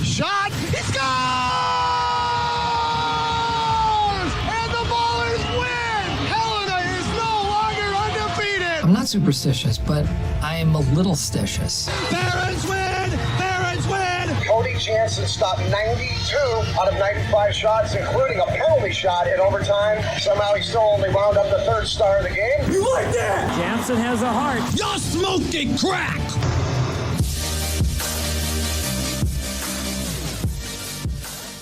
Shot, he scores! And the Ballers win! Helena is no longer undefeated! I'm not superstitious, but I am a little stitious. Barons win! Barons win! Cody Jansen stopped 92 out of 95 shots, including a penalty shot in overtime. Somehow he still only wound up the third star of the game. You like that? Jansen has a heart. You're smoking crack!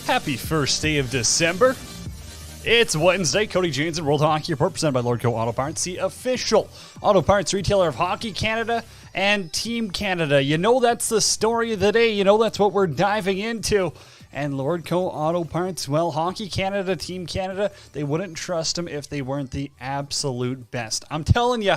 Happy first day of December. It's Wednesday. Cody Jansen, World Hockey Report, presented by Lordco Auto Parts, the official auto parts retailer of Hockey Canada and Team Canada. You know that's the story of the day. You know that's what we're diving into. And Lordco Auto Parts, well, Hockey Canada, Team Canada, they wouldn't trust them if they weren't the absolute best. I'm telling you,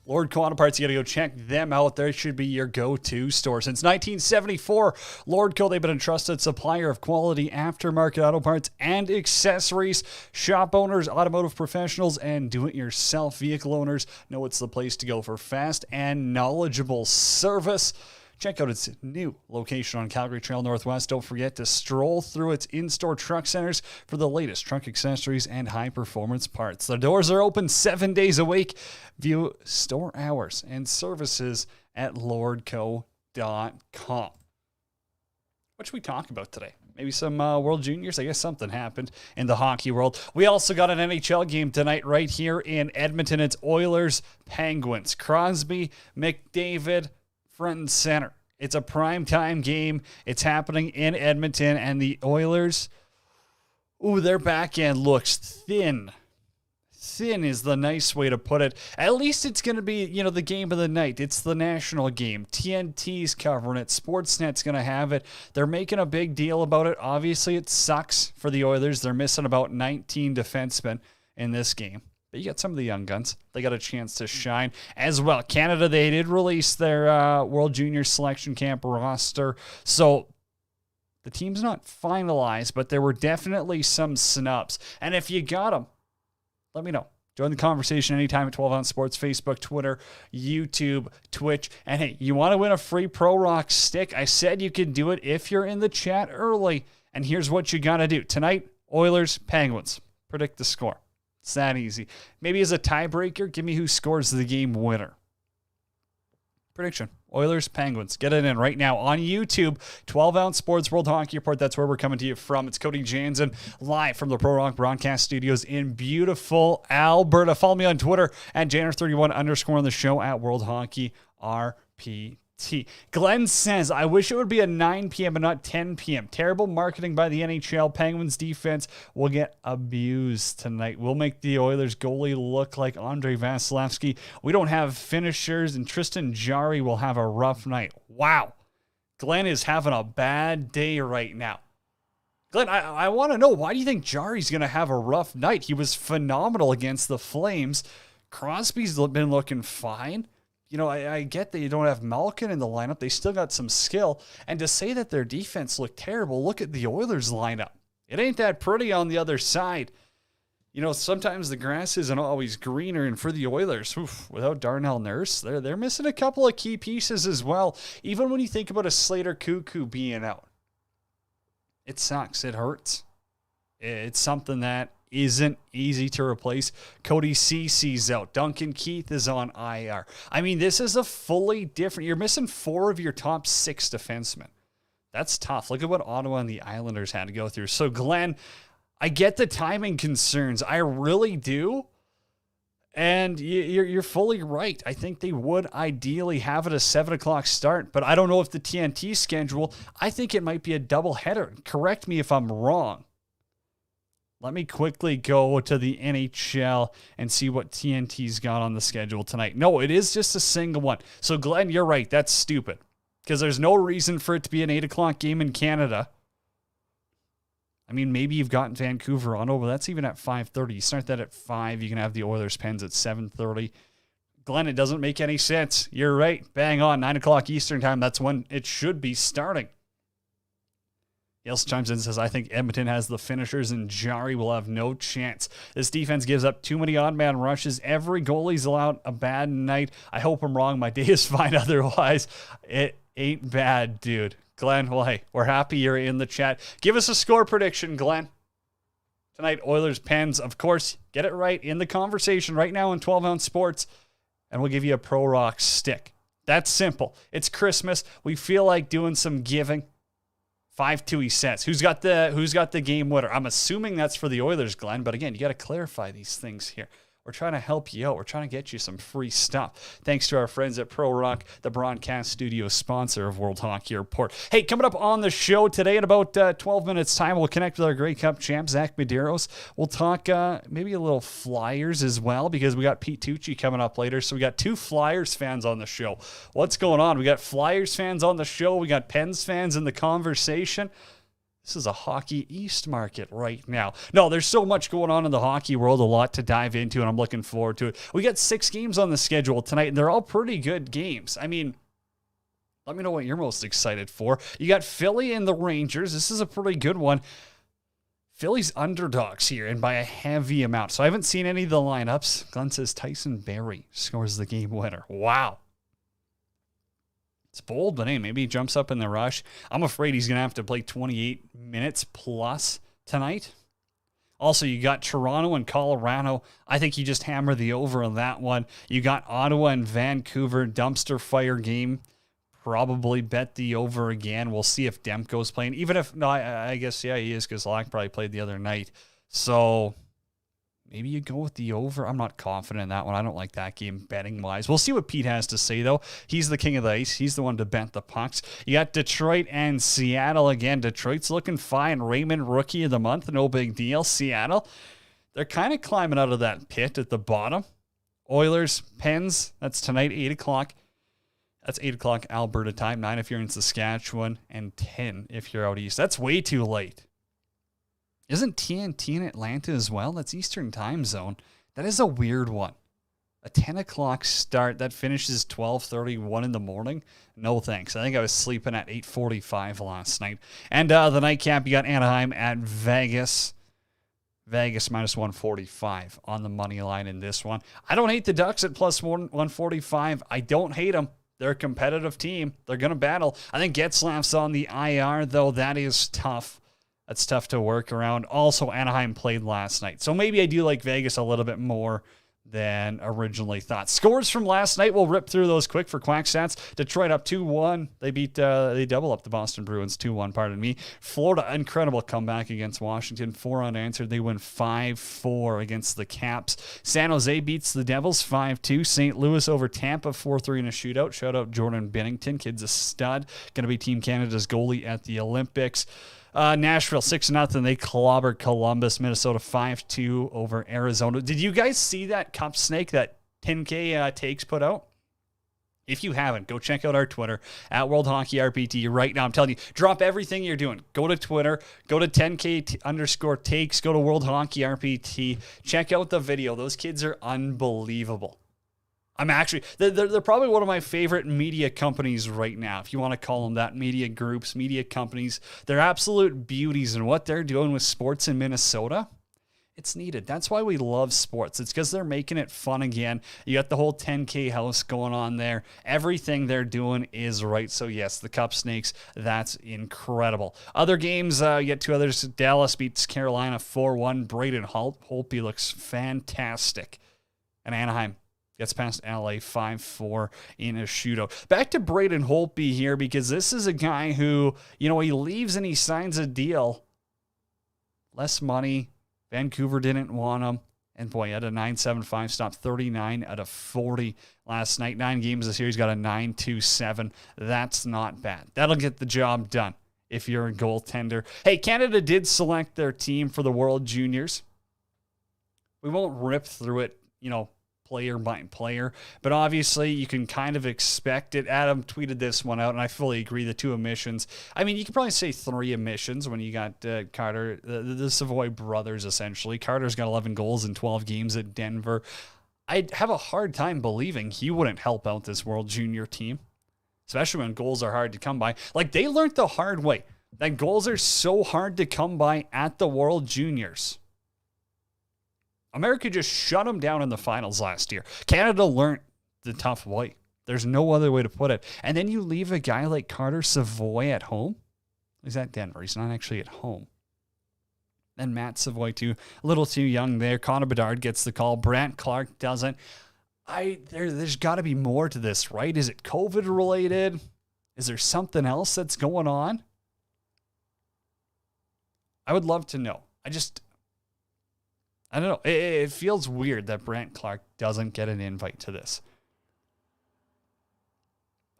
Lordco Auto Parts, you got to go check them out. They should be your go-to store. Since 1974, Lordco, they've been a trusted supplier of quality aftermarket auto parts and accessories. Shop owners, automotive professionals, and do-it-yourself vehicle owners know it's the place to go for fast and knowledgeable service. Check out its new location on Calgary Trail Northwest. Don't forget to stroll through its in-store truck centers for the latest truck accessories and high-performance parts. The doors are open 7 days a week. View store hours and services at lordco.com. What should we talk about today? Maybe some World Juniors. I guess something happened in the hockey world. We also got an NHL game tonight right here in Edmonton. It's Oilers-Penguins. Crosby, McDavid, front and center. It's a primetime game. It's happening in Edmonton, and the Oilers, their back end looks thin. Thin is the nice way to put it. At least it's going to be, the game of the night. It's the national game. TNT's covering it. Sportsnet's going to have it. They're making a big deal about it. Obviously, it sucks for the Oilers. They're missing about 19 defensemen in this game. But you got some of the young guns. They got a chance to shine as well. Canada, they did release their World Junior Selection Camp roster. So the team's not finalized, but there were definitely some snubs. And if you got them, let me know. Join the conversation anytime at 12 Ounce Sports, Facebook, Twitter, YouTube, Twitch. And hey, you want to win a free Pro Rock stick? I said you could do it if you're in the chat early. And here's what you got to do. Tonight, Oilers, Penguins. Predict the score. It's that easy. Maybe as a tiebreaker, give me who scores the game winner. Prediction. Oilers, Penguins. Get it in right now on YouTube. 12-ounce Sports World Hockey Report. That's where we're coming to you from. It's Cody Jansen live from the Pro Rock Broadcast Studios in beautiful Alberta. Follow me on Twitter at Janner31_ on the show at World Hockey RPT. Glenn says, I wish it would be a 9 p.m. and not 10 p.m. Terrible marketing by the NHL. Penguins defense will get abused tonight. We'll make the Oilers goalie look like Andrei Vasilevsky. We don't have finishers, and Tristan Jarry will have a rough night. Wow. Glenn is having a bad day right now. Glenn, I want to know, why do you think Jarry's going to have a rough night? He was phenomenal against the Flames. Crosby's been looking fine. You know, I get that you don't have Malkin in the lineup. They still got some skill. And to say that their defense looked terrible, look at the Oilers lineup. It ain't that pretty on the other side. You know, sometimes the grass isn't always greener. And for the Oilers, without Darnell Nurse, they're missing a couple of key pieces as well. Even when you think about a Slater Cuckoo being out. It sucks. It hurts. It's something that isn't easy to replace. Cody Ceci's out. Duncan Keith is on IR. I mean, this is a fully different... You're missing 4 of your top 6 defensemen. That's tough. Look at what Ottawa and the Islanders had to go through. So, Glenn, I get the timing concerns. I really do. And you're fully right. I think they would ideally have it a 7 o'clock start, but I don't know if the TNT schedule... I think it might be a doubleheader. Correct me if I'm wrong. Let me quickly go to the NHL and see what TNT's got on the schedule tonight. No, it is just a single one. So, Glenn, you're right. That's stupid. Because there's no reason for it to be an 8 o'clock game in Canada. I mean, maybe you've gotten Vancouver on over. That's even at 5:30. You start that at 5. You can have the Oilers Pens at 7:30. Glenn, it doesn't make any sense. You're right. Bang on. 9 o'clock Eastern time. That's when it should be starting. He also chimes in and says, I think Edmonton has the finishers and Jarry will have no chance. This defense gives up too many odd man rushes. Every goalie's allowed a bad night. I hope I'm wrong. My day is fine otherwise. It ain't bad, dude. Glenn, well, hey, we're happy you're in the chat. Give us a score prediction, Glenn. Tonight, Oilers, Pens, of course, get it right in the conversation right now on 12-ounce Sports, and we'll give you a Pro Rock stick. That's simple. It's Christmas. We feel like doing some giving. 5-2 he says. Who's got the game winner? I'm assuming that's for the Oilers, Glenn, but again, you got to clarify these things here. We're trying to help you out. We're trying to get you some free stuff. Thanks to our friends at Pro Rock, the broadcast studio sponsor of World Hockey Report. Hey, coming up on the show today in about 12 minutes' time, we'll connect with our Grey Cup champ, Zach Medeiros. We'll talk maybe a little Flyers as well, because we got Pete Tucci coming up later. So we got 2 Flyers fans on the show. What's going on? We got Flyers fans on the show. We got Pens fans in the conversation. This is a Hockey East market right now. No, there's so much going on in the hockey world, a lot to dive into, and I'm looking forward to it. We got 6 games on the schedule tonight, and they're all pretty good games. I mean, let me know what you're most excited for. You got Philly and the Rangers. This is a pretty good one. Philly's underdogs here, and by a heavy amount. So I haven't seen any of the lineups. Glenn says Tyson Barrie scores the game winner. Wow. It's bold, but hey, maybe he jumps up in the rush. I'm afraid he's going to have to play 28 minutes plus tonight. Also, you got Toronto and Colorado. I think you just hammer the over on that one. You got Ottawa and Vancouver, dumpster fire game. Probably bet the over again. We'll see if Demko's playing. Even if, no, I guess, yeah, he is, because Lack probably played the other night. So maybe you go with the over. I'm not confident in that one. I don't like that game betting-wise. We'll see what Pete has to say, though. He's the king of the ice. He's the one to bet the pucks. You got Detroit and Seattle again. Detroit's looking fine. Raymond, rookie of the month. No big deal. Seattle, they're kind of climbing out of that pit at the bottom. Oilers, Pens, that's tonight, 8 o'clock. That's 8 o'clock Alberta time. 9 if you're in Saskatchewan, and 10 if you're out east. That's way too late. Isn't TNT in Atlanta as well? That's Eastern time zone. That is a weird one. A 10 o'clock start that finishes 12:31 in the morning. No thanks. I think I was sleeping at 8:45 last night. And the nightcap, you got Anaheim at Vegas. Vegas minus 145 on the money line in this one. I don't hate the Ducks at plus 145. I don't hate them. They're a competitive team. They're going to battle. I think Getzlaf's on the IR, though. That is tough. That's tough to work around. Also, Anaheim played last night. So maybe I do like Vegas a little bit more than originally thought. Scores from last night, we'll rip through those quick for Quack Stats. Detroit up 2-1. They double up the Boston Bruins 2-1, pardon me. Florida, incredible comeback against Washington, 4 unanswered. They win 5-4 against the Caps. San Jose beats the Devils 5-2. St. Louis over Tampa 4-3 in a shootout. Shout out Jordan Binnington, kid's a stud. Going to be Team Canada's goalie at the Olympics. Nashville 6-0. They clobbered Columbus. Minnesota 5-2 over Arizona. Did you guys see that Cup Snake that 10K Takes put out? If you haven't, go check out our Twitter at World Hockey RPT right now. I'm telling you, drop everything you're doing. Go to Twitter, go to 10K_takes, go to World Hockey RPT. Check out the video. Those kids are unbelievable. I'm actually, they're probably one of my favorite media companies right now, if you want to call them that, media groups, media companies. They're absolute beauties, and what they're doing with sports in Minnesota, it's needed. That's why we love sports. It's because they're making it fun again. You got the whole 10K house going on there. Everything they're doing is right. So yes, the Cup Snakes, that's incredible. Other games, you get 2 others. Dallas beats Carolina 4-1. Braden Holtby looks fantastic. And Anaheim gets past LA 5-4 in a shootout. Back to Braden Holtby here, because this is a guy who, he leaves and he signs a deal. Less money. Vancouver didn't want him. And boy, he had a 9.75 stop, 39 out of 40 last night. 9 games this year, he's got a 9.27. That's not bad. That'll get the job done if you're a goaltender. Hey, Canada did select their team for the World Juniors. We won't rip through it, player by player, but obviously you can kind of expect it. Adam tweeted this one out, and I fully agree. The 2 omissions. I mean, you could probably say 3 omissions when you got Carter, the Savoy brothers, essentially. Carter's got 11 goals in 12 games at Denver. I'd have a hard time believing he wouldn't help out this World Junior team, especially when goals are hard to come by. Like, they learned the hard way that goals are so hard to come by at the World Juniors. America just shut them down in the finals last year. Canada learned the tough way. There's no other way to put it. And then you leave a guy like Carter Savoy at home. He's at Denver. He's not actually at home. And Matt Savoy, too. A little too young there. Connor Bedard gets the call. Brandt Clark doesn't. There's got to be more to this, right? Is it COVID related? Is there something else that's going on? I would love to know. I don't know. It feels weird that Brandt Clark doesn't get an invite to this.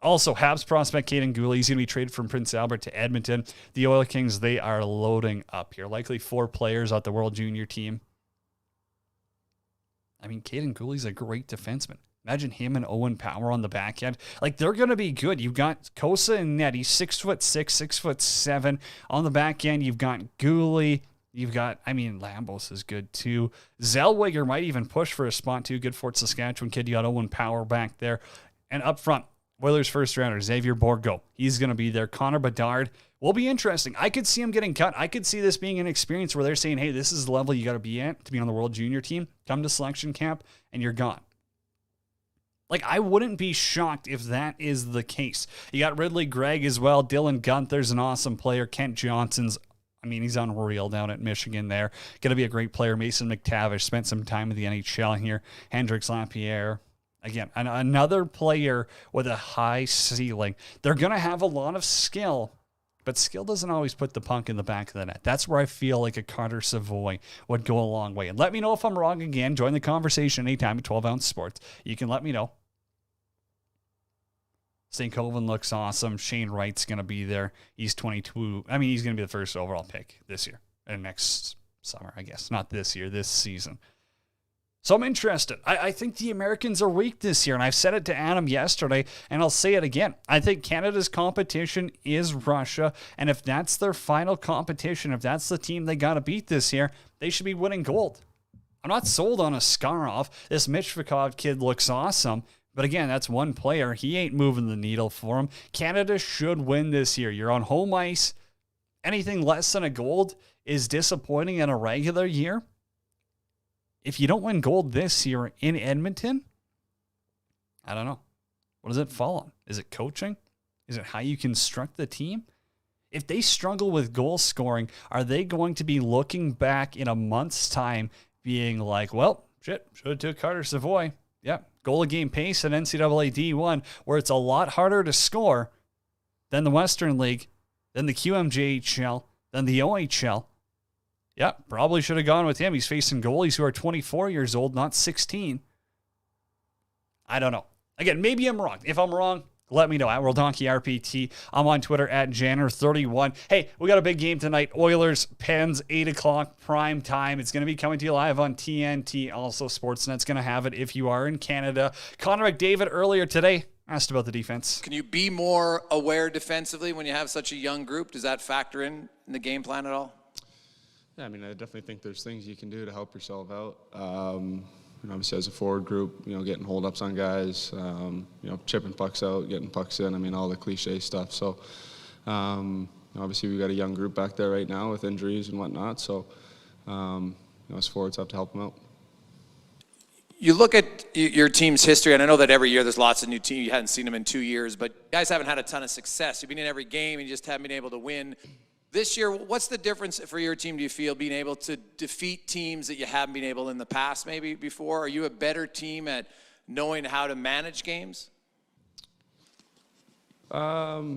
Also, Habs prospect Caden Gooley, he's going to be traded from Prince Albert to Edmonton. The Oil Kings, they are loading up here. Likely 4 players at the World Junior team. I mean, Caden Gooley's a great defenseman. Imagine him and Owen Power on the back end. Like, they're going to be good. You've got Kosa and Nettie, 6'6", 6'7". On the back end, you've got Gooley. You've got, Lambos is good too. Zellweger might even push for a spot too. Good Fort Saskatchewan kid. You got Owen Power back there. And up front, Oilers first rounder, Xavier Bourgault. He's going to be there. Connor Bedard will be interesting. I could see him getting cut. I could see this being an experience where they're saying, hey, this is the level you got to be at to be on the World Junior team. Come to selection camp and you're gone. Like, I wouldn't be shocked if that is the case. You got Ridley Gregg as well. Dylan Gunther's an awesome player. Kent Johnson's he's unreal down at Michigan there. Going to be a great player. Mason McTavish spent some time in the NHL here. Hendrix Lapierre. Again, another player with a high ceiling. They're going to have a lot of skill, but skill doesn't always put the puck in the back of the net. That's where I feel like a Carter Savoy would go a long way. And let me know if I'm wrong again. Join the conversation anytime at 12 Ounce Sports. You can let me know. St. Coven looks awesome. Shane Wright's going to be there. He's 22. He's going to be the first overall pick this year and next summer, I guess. Not this year, this season. So I'm interested. I think the Americans are weak this year, and I've said it to Adam yesterday, and I'll say it again. I think Canada's competition is Russia, and if that's their final competition, if that's the team they got to beat this year, they should be winning gold. I'm not sold on Askarov. This Michvikov kid looks awesome. But again, that's one player. He ain't moving the needle for him. Canada should win this year. You're on home ice. Anything less than a gold is disappointing in a regular year. If you don't win gold this year in Edmonton, I don't know. What does it fall on? Is it coaching? Is it how you construct the team? If they struggle with goal scoring, are they going to be looking back in a month's time being like, well, Should have took Carter Savoy. Yeah, goal a game pace in NCAA D1, where it's a lot harder to score than the Western League, than the QMJHL, than the OHL. Yeah, probably should have gone with him. He's facing goalies who are 24 years old, not 16. I don't know. Again, maybe I'm wrong. If I'm wrong, let me know at World Hockey RPT. I'm on Twitter at Janner31. Hey, we got a big game tonight. Oilers, Pens, 8 o'clock prime time. It's going to be coming to you live on TNT. Also, Sportsnet's going to have it if you are in Canada. Connor McDavid earlier today asked about the defense. Can you be more aware defensively when you have such a young group? Does that factor in the game plan at all? Yeah, I mean, I definitely think there's things you can do to help yourself out. Obviously, as a forward group, getting hold-ups on guys, chipping pucks out, getting pucks in. I mean, all the cliche stuff. So, obviously, we got a young group back there right now with injuries and whatnot. So, as forwards, have to help them out. You look at your team's history, and I know that every year there's lots of new teams. You hadn't seen them in 2 years, but you guys haven't had a ton of success. You've been in every game, and you just haven't been able to win. This year, what's the difference for your team, do you feel, being able to defeat teams that you haven't been able in the past, maybe before? Are you a better team at knowing how to manage games? Yeah,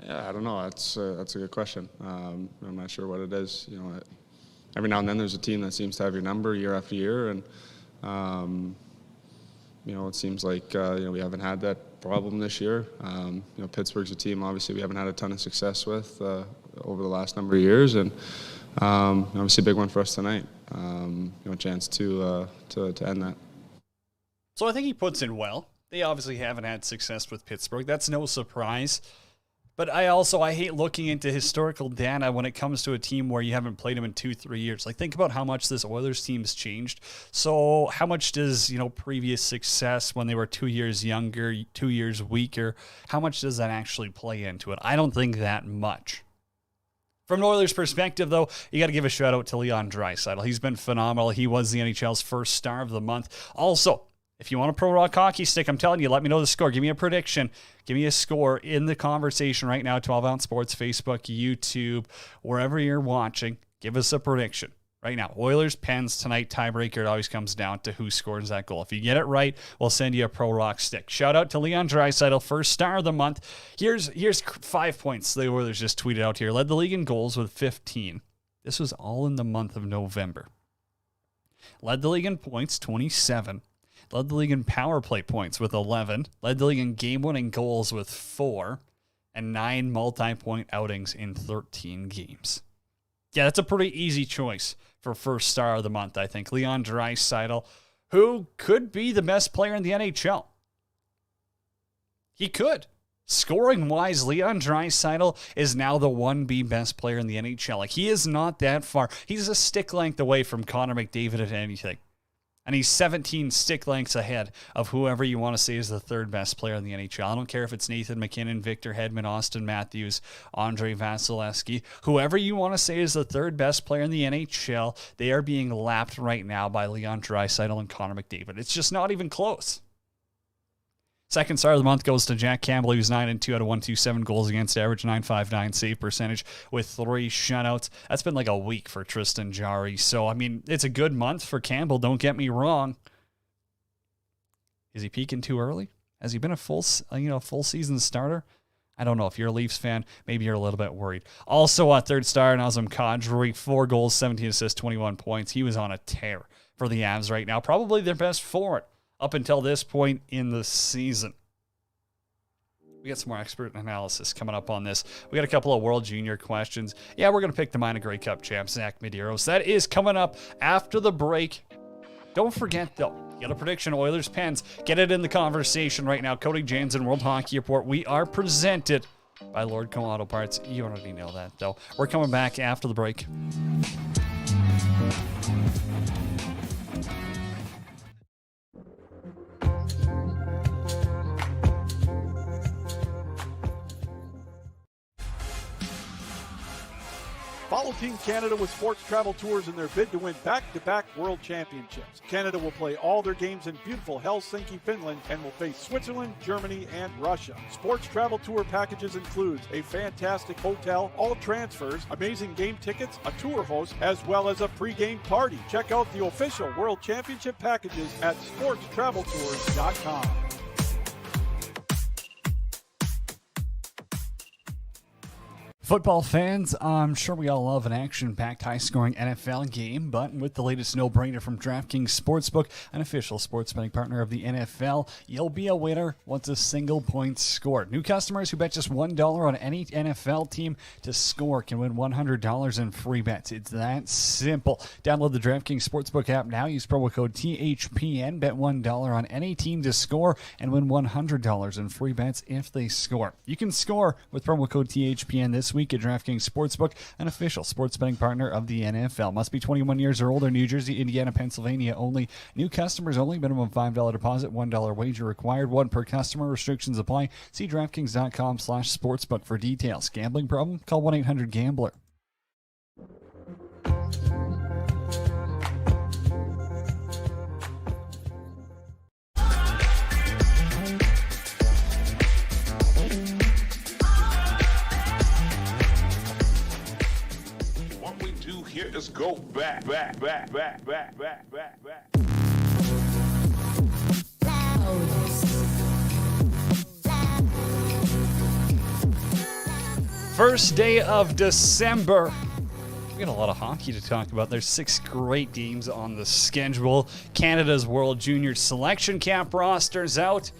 I don't know. That's a good question. I'm not sure what it is. Every now and then there's a team that seems to have your number year after year, and it seems like we haven't had that problem this year. Pittsburgh's a team obviously we haven't had a ton of success with over the last number of years, and obviously a big one for us tonight. A chance to end that. So I think he puts in well. They obviously haven't had success with Pittsburgh. That's no surprise. But I hate looking into historical data when it comes to a team where you haven't played them in 2-3 years. Like, think about how much this Oilers team's changed. So how much does, previous success when they were 2 years younger, 2 years weaker, how much does that actually play into it? I don't think that much. From an Oilers perspective, though, you got to give a shout out to Leon Draisaitl. He's been phenomenal. He was the NHL's first star of the month. Also, if you want a Pro Rock hockey stick, I'm telling you, let me know the score. Give me a prediction. Give me a score in the conversation right now. 12 Ounce Sports, Facebook, YouTube, wherever you're watching. Give us a prediction right now. Oilers, Pens tonight, tiebreaker. It always comes down to who scores that goal. If you get it right, we'll send you a Pro Rock stick. Shout out to Leon Draisaitl, first star of the month. Here's 5 points the Oilers just tweeted out here. Led the league in goals with 15. This was all in the month of November. Led the league in points, 27. Led the league in power play points with 11. Led the league in game-winning goals with 4. And 9 multi-point outings in 13 games. Yeah, that's a pretty easy choice for first star of the month, I think. Leon Draisaitl, who could be the best player in the NHL. He could. Scoring-wise, Leon Draisaitl is now the 1B best player in the NHL. Like, he is not that far. He's a stick length away from Connor McDavid at anything. And he's 17 stick lengths ahead of whoever you want to say is the third best player in the NHL. I don't care if it's Nathan MacKinnon, Victor Hedman, Austin Matthews, Andre Vasilevsky. Whoever you want to say is the third best player in the NHL, they are being lapped right now by Leon Draisaitl and Connor McDavid. It's just not even close. Second star of the month goes to Jack Campbell. He was 9-2 out of 127 goals against average, .959 save percentage with 3 shutouts. That's been like a week for Tristan Jarry. So, I mean, it's a good month for Campbell. Don't get me wrong. Is he peaking too early? Has he been a full season starter? I don't know. If you're a Leafs fan, maybe you're a little bit worried. Also, third star, Nazem Kadri, 4 goals, 17 assists, 21 points. He was on a tear for the Avs right now. Probably their best forward up until this point in the season. We got some more expert analysis coming up on this. We got a couple of World Junior questions. Yeah, we're going to pick the Minor Grey Cup champ, Zach Medeiros. That is coming up after the break. Don't forget, though, you got a prediction, Oilers, Pens. Get it in the conversation right now. Cody Jansen, World Hockey Report. We are presented by Lord Co Auto Parts. You already know that, though. We're coming back after the break. Follow Team Canada with Sports Travel Tours in their bid to win back-to-back World Championships. Canada will play all their games in beautiful Helsinki, Finland, and will face Switzerland, Germany, and Russia. Sports Travel Tour packages includes a fantastic hotel, all transfers, amazing game tickets, a tour host, as well as a pre-game party. Check out the official World Championship packages at sportstraveltours.com. Football fans, I'm sure we all love an action-packed, high-scoring NFL game, but with the latest no-brainer from DraftKings Sportsbook, an official sports betting partner of the NFL, you'll be a winner once a single point scored. New customers who bet just $1 on any NFL team to score can win $100 in free bets. It's that simple. Download the DraftKings Sportsbook app now. Use promo code THPN. Bet $1 on any team to score and win $100 in free bets if they score. You can score with promo code THPN this week at DraftKings Sportsbook, an official sports betting partner of the NFL. Must be 21 years or older. New Jersey, Indiana, Pennsylvania only. New customers only. Minimum $5 deposit, $1 wager required. One per customer. Restrictions apply. See DraftKings.com/sportsbook for details. Gambling problem? Call 1-800-GAMBLER. Here is go back. First day of December. We got a lot of hockey to talk about. There's 6 great games on the schedule. Canada's World Junior Selection Camp roster's out.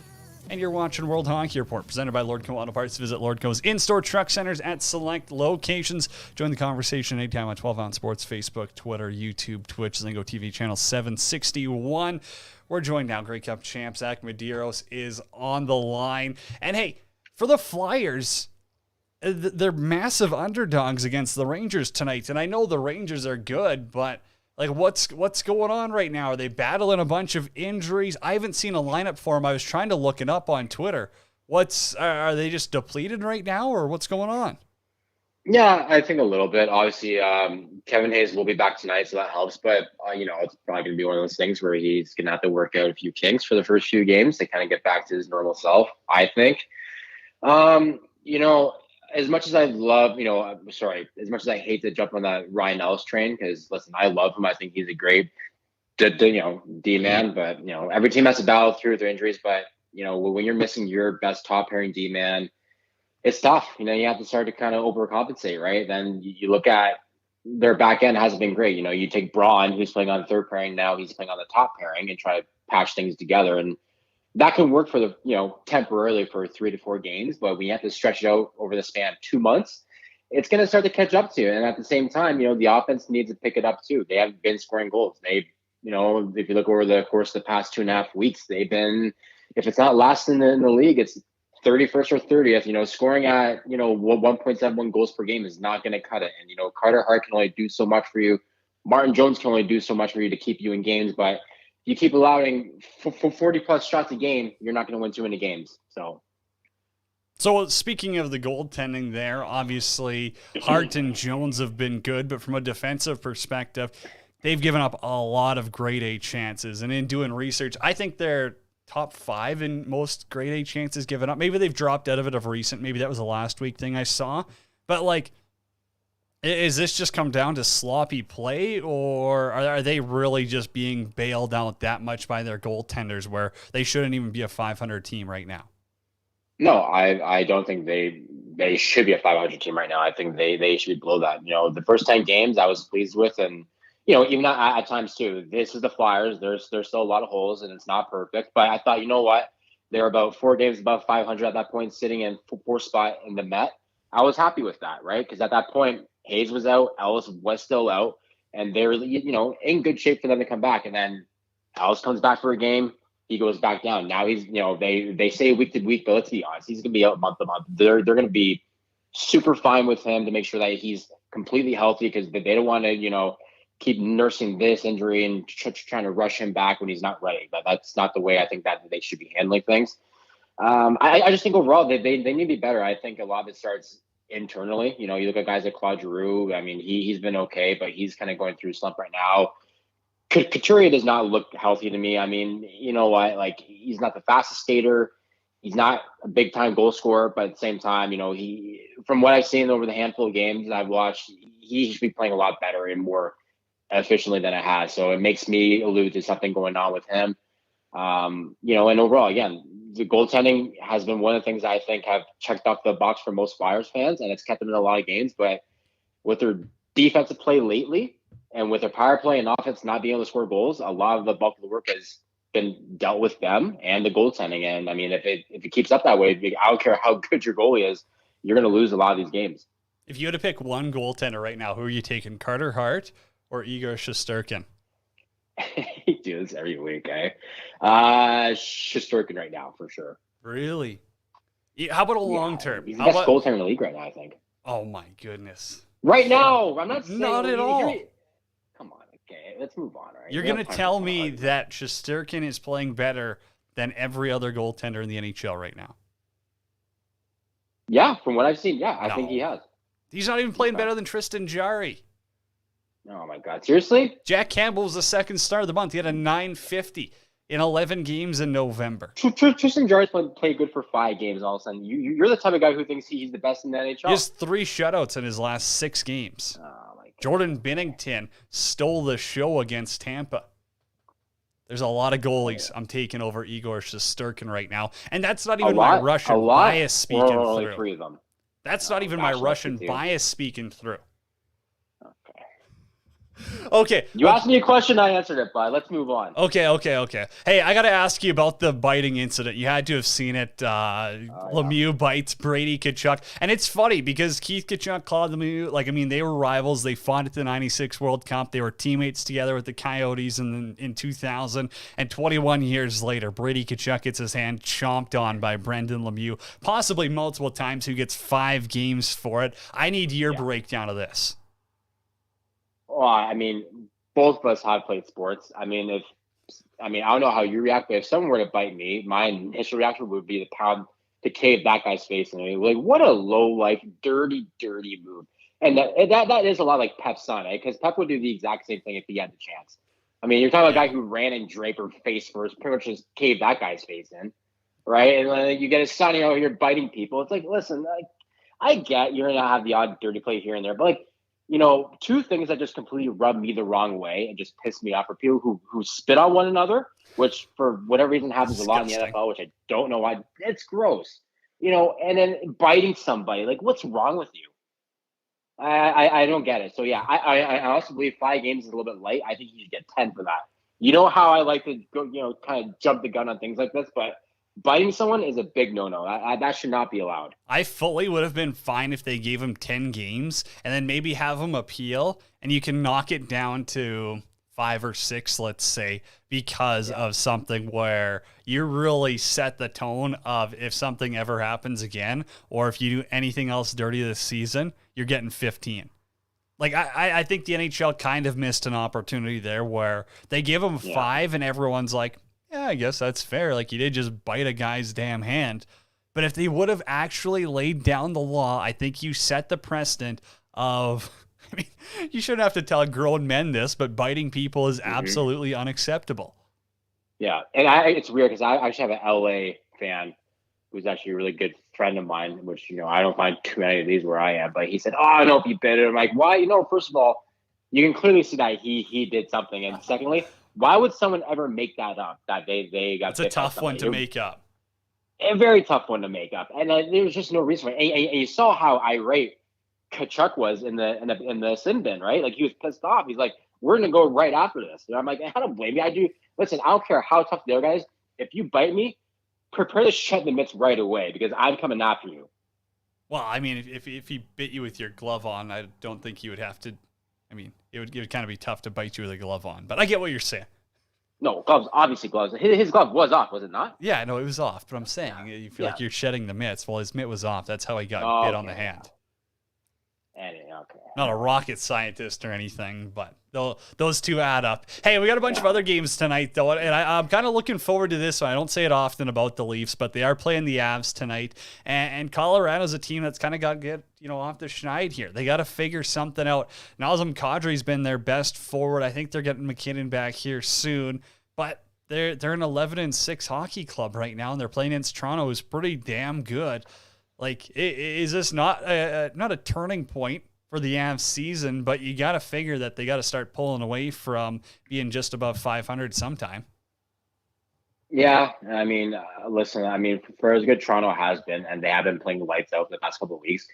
And you're watching World Hockey Report, presented by Lordco Auto Parts. Visit Lordco's in-store truck centers at select locations. Join the conversation anytime on 12 Ounce Sports, Facebook, Twitter, YouTube, Twitch, Zingo TV channel 761. We're joined now. Grey Cup champ Zach Medeiros is on the line. And hey, for the Flyers, they're massive underdogs against the Rangers tonight. And I know the Rangers are good, but like, what's going on right now? Are they battling a bunch of injuries? I haven't seen a lineup for them. I was trying to look it up on Twitter. Are they just depleted right now, or what's going on? Yeah, I think a little bit. Obviously, Kevin Hayes will be back tonight, so that helps. But, it's probably going to be one of those things where he's going to have to work out a few kinks for the first few games to kind of get back to his normal self, I think. As much as I love, as much as I hate to jump on that Ryan Ellis train, because listen, I love him. I think he's a great, D-man, but, every team has to battle through their injuries. But, when you're missing your best top pairing D-man, it's tough. You have to start to kind of overcompensate, right? Then you look at their back end hasn't been great. You take Braun, who's playing on third pairing now, he's playing on the top pairing, and try to patch things together. And that can work for temporarily for 3 to 4 games, but when you have to stretch it out over the span of 2 months, it's going to start to catch up to you. And at the same time, the offense needs to pick it up too. They haven't been scoring goals. They've, if you look over the course of the past 2.5 weeks, they've been, if it's not last in the league, it's 31st or 30th. Scoring at, 1.71 goals per game is not going to cut it. And, Carter Hart can only do so much for you. Martin Jones can only do so much for you to keep you in games, but you keep allowing 40 plus shots a game, you're not going to win too many games. So speaking of the goaltending there, obviously Hart and Jones have been good, but from a defensive perspective, they've given up a lot of grade A chances. And in doing research, I think they're top 5 in most grade A chances given up. Maybe they've dropped out of it of recent. Maybe that was a last week thing I saw. But is this just come down to sloppy play, or are they really just being bailed out that much by their goaltenders where they shouldn't even be a 500 team right now? No, I don't think they should be a 500 team right now. I think they should be below that. The first 10 games I was pleased with, and even at times too. This is the Flyers. There's still a lot of holes, and it's not perfect. But I thought, they're about 4 games above 500 at that point, sitting in 4th spot in the Met. I was happy with that, right? Because at that point, Hayes was out, Ellis was still out, and they're, in good shape for them to come back. And then Ellis comes back for a game, he goes back down. Now he's, they say week to week, but let's be honest, he's going to be out month to month. They're going to be super fine with him to make sure that he's completely healthy, because they don't want to, keep nursing this injury and trying to rush him back when he's not ready. That's not the way I think that they should be handling things. I just think overall they need to be better. I think a lot of it starts internally. You know, you look at guys like Claude Giroux. I mean, he's been okay, but he's kind of going through a slump right now. Couturier does not look healthy to me. I mean, you know what? Like, he's not the fastest skater. He's not a big time goal scorer, but at the same time, you know, from what I've seen over the handful of games that I've watched, he should be playing a lot better and more efficiently than it has. So it makes me allude to something going on with him. You know, and overall, again, the goaltending has been one of the things I think have checked off the box for most Flyers fans, and it's kept them in a lot of games. But with their defensive play lately, and with their power play and offense not being able to score goals, a lot of the bulk of the work has been dealt with them and the goaltending. And I mean, if it keeps up that way, I don't care how good your goalie is, you're going to lose a lot of these games. If you had to pick one goaltender right now, who are you taking, Carter Hart or Igor Shesterkin? He do this every week, eh? Shesterkin right now, for sure. Really? How about a long term? He's the best goaltender in the league right now, I think. Oh, my goodness. Right now, I'm not saying... Not at all. Come on, okay, let's move on, all right? You're going to tell me that Shesterkin is playing better than every other goaltender in the NHL right now? Yeah, from what I've seen, yeah, I think he has. He's not even playing better than Tristan Jarry. Oh, my God. Seriously? Jack Campbell was the second star of the month. He had a .950 in 11 games in November. Tristan Jarry's played good for 5 games all of a sudden. You're the type of guy who thinks he's the best in the NHL. He has 3 shutouts in his last 6 games. Oh, my God. Jordan Binnington stole the show against Tampa. There's a lot of goalies I'm taking over Igor Shesterkin right now. And that's not even my Russian bias speaking through. Only 3 of them. That's not even my Russian bias speaking through. Okay. You asked me a question, I answered it, bud. Let's move on. Okay. Hey, I got to ask you about the biting incident. You had to have seen it. Lemieux bites Brady Tkachuk. And it's funny because Keith Tkachuk, Claude Lemieux, they were rivals. They fought at the 96 World Cup. They were teammates together with the Coyotes in 2000. And 21 years later, Brady Tkachuk gets his hand chomped on by Brendan Lemieux, possibly multiple times, who gets 5 games for it. I need your breakdown of this. Well, I mean, both of us have played sports. I don't know how you react, but if someone were to bite me, my initial reaction would be to cave that guy's face in. Like, what a low life, dirty move. And that is a lot like Pep's son, eh? Because Pep would do the exact same thing if he had the chance. I mean, you're talking about a guy who ran in Draper face first, pretty much just caved that guy's face in, right? And then you get his son out here biting people. It's like, listen, I get you're gonna have the odd dirty play here and there, but 2 things that just completely rub me the wrong way and just piss me off are people who spit on one another, which for whatever reason happens a lot in the NFL, which I don't know why. It's gross, and then biting somebody. Like, what's wrong with you? I don't get it. So yeah, I also believe 5 games is a little bit light. I think you should get 10 for that. You know how I like to go, kind of jump the gun on things like this, but biting someone is a big no-no. That should not be allowed. I fully would have been fine if they gave him 10 games and then maybe have him appeal, and you can knock it down to 5 or 6, let's say, because of something where you really set the tone of if something ever happens again, or if you do anything else dirty this season, you're getting 15. Like, I think the NHL kind of missed an opportunity there where they give him 5 and everyone's like, yeah, I guess that's fair. Like, you did just bite a guy's damn hand. But if they would have actually laid down the law, I think you set the precedent of, you shouldn't have to tell grown men this, but biting people is absolutely unacceptable. Yeah, and it's weird because I actually have an LA fan who's actually a really good friend of mine, which, I don't find too many of these where I am, but he said, oh, don't be bitter. I'm like, why? First of all, you can clearly see that he did something. And secondly, why would someone ever make that up? That they got. It's a tough one to make up. A very tough one to make up, and there's just no reason for it. And you saw how irate Tkachuk was in the sin bin, right? Like, he was pissed off. He's like, "We're gonna go right after this." And I'm like, I don't blame you. I do. Listen, I don't care how tough they are, guys. If you bite me, prepare to shut the mitts right away because I'm coming after you. Well, I mean, if he bit you with your glove on, I don't think you would have to. I mean, it would kind of be tough to bite you with a glove on, but I get what you're saying. No, gloves, obviously gloves. His glove was off, was it not? Yeah, no, it was off, but I'm saying you feel like you're shedding the mitts. Well, his mitt was off. That's how he got bit on the hand. Okay. Not a rocket scientist or anything, but those two add up. Hey, we got a bunch of other games tonight, though, and I'm kind of looking forward to this one. I don't say it often about the Leafs, but they are playing the Avs tonight, and Colorado's a team that's kind of got to get off the schneid here. They got to figure something out. Nazem Kadri's been their best forward. I think they're getting McKinnon back here soon, but they're an 11-6 hockey club right now, and they're playing against Toronto, who's pretty damn good. Like, is this not a turning point for the Avs season? But you got to figure that they got to start pulling away from being just above 500 sometime. Yeah, I mean, listen, I mean, for as good Toronto has been, and they have been playing lights out for the past couple of weeks,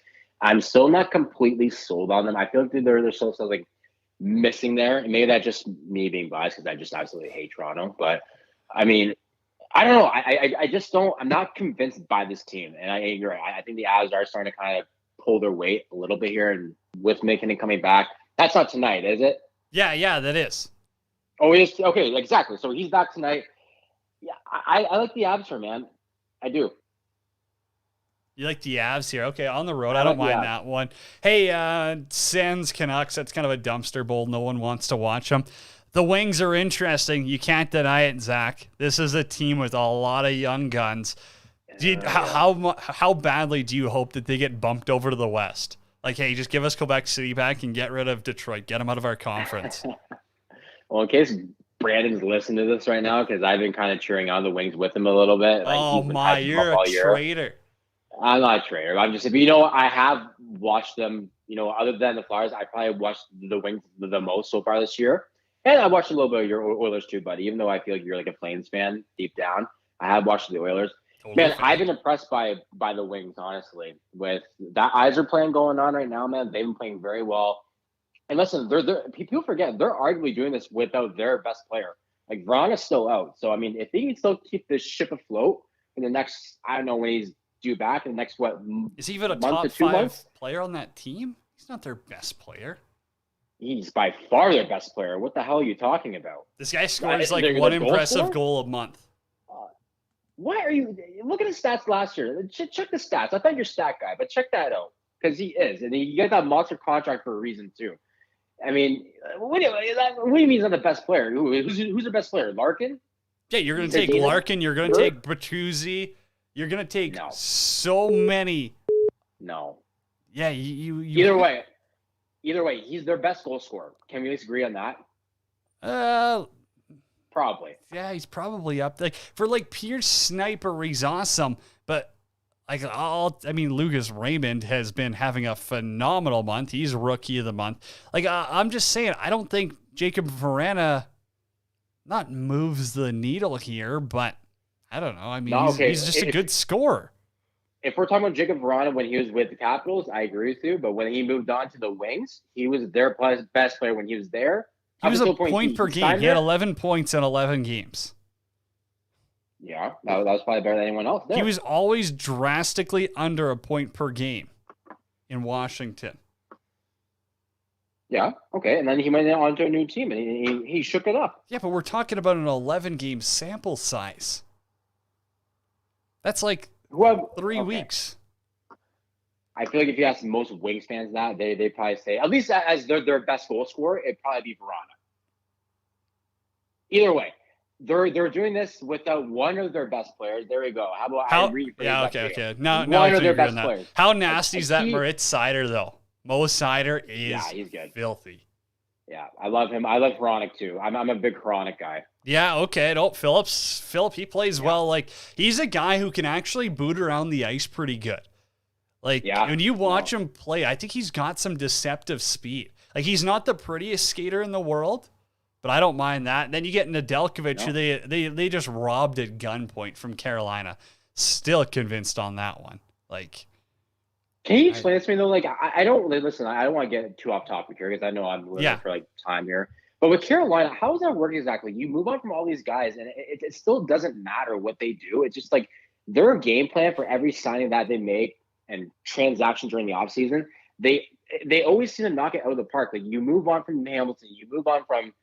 I'm still not completely sold on them. I feel like they're still something missing there. And maybe that's just me being biased because I just absolutely hate Toronto. But I mean, I don't know. I just don't. I'm not convinced by this team, and you're right. I think the Avs are starting to kind of pull their weight a little bit here, and with McKinnon coming back, that's not tonight, is it? Yeah, that is. Oh, it is. Okay, exactly. So he's back tonight. Yeah, I like the Avs here, man. I do. You like the Avs here? Okay, on the road. I don't mind that one. Hey, Sens Canucks. That's kind of a dumpster bowl. No one wants to watch them. The Wings are interesting. You can't deny it, Zach. This is a team with a lot of young guns. How badly do you hope that they get bumped over to the West? Like, hey, just give us Quebec City back and get rid of Detroit. Get them out of our conference. Well, in case Brandon's listening to this right now, because I've been kind of cheering on the Wings with him a little bit. Like, you're a traitor. I'm not a traitor. I'm just, I have watched them, other than the Flyers, I probably watched the Wings the most so far this year. And I watched a little bit of your Oilers too, buddy. Even though I feel like you're like a Flames fan deep down, I have watched the Oilers. Totally. Man, I've been impressed by the Wings, honestly. With that Yzer playing going on right now, man, they've been playing very well. And listen, people forget they're arguably doing this without their best player. Like, Vrana's still out. So, I mean, if they can still keep this ship afloat in the next, I don't know when he's due back in the next, is he even a month top to 2 5 months? player on that team? He's not their best player. He's by far their best player. What the hell are you talking about? This guy scores like one impressive goal a month. Why are you look at his stats last year? Check the stats. I thought you're a stat guy, but check that out because he is, and you got that monster contract for a reason too. I mean, what do you mean he's not the best player? Who's the best player? Larkin? Yeah, you're going to take Larkin. You're going to take Bertuzzi. You're going to take so many. No. Yeah, you. Either way, he's their best goal scorer. Can we at least agree on that? Probably. Yeah, he's probably up there. For like pure sniper, he's awesome. But Lucas Raymond has been having a phenomenal month. He's rookie of the month. Like, I'm just saying, I don't think Jacob Vrana not moves the needle here, but I don't know. I mean, he's just a good scorer. If we're talking about Jacob Vrana when he was with the Capitals, I agree with you. But when he moved on to the Wings, he was their best player when he was there. He was a point per game. He had 11 points in 11 games. Yeah, that was probably better than anyone else there. He was always drastically under a point per game in Washington. Yeah, okay. And then he went on to a new team, and he shook it up. Yeah, but we're talking about an 11-game sample size. That's like 3 weeks. I feel like if you ask most Wings fans that, they probably say, at least as their best goal scorer, it'd probably be Vrana. Either way, they're doing this without one of their best players. There we go. How about I rephrase that? Okay. Now one of their best players. How nasty is that Moritz Seider, though? Mo Seider is he's good. Filthy. Yeah, I love him. I love Hronik, too. I'm a big Hronik guy. Yeah, okay. No, Philip, he plays well. Like, he's a guy who can actually boot around the ice pretty good. Like, when you watch him play, I think he's got some deceptive speed. Like, he's not the prettiest skater in the world, but I don't mind that. And then you get Nedeljkovic, who they just robbed at gunpoint from Carolina. Still convinced on that one. Like, can you explain this to me, though? Like, I don't really listen. I don't want to get too off topic here because I know I'm limited for, like, time here. But with Carolina, how does that work exactly? You move on from all these guys, and it still doesn't matter what they do. It's just like their game plan for every signing that they make and transactions during the offseason, they always seem to knock it out of the park. Like, you move on from Hamilton, you move on from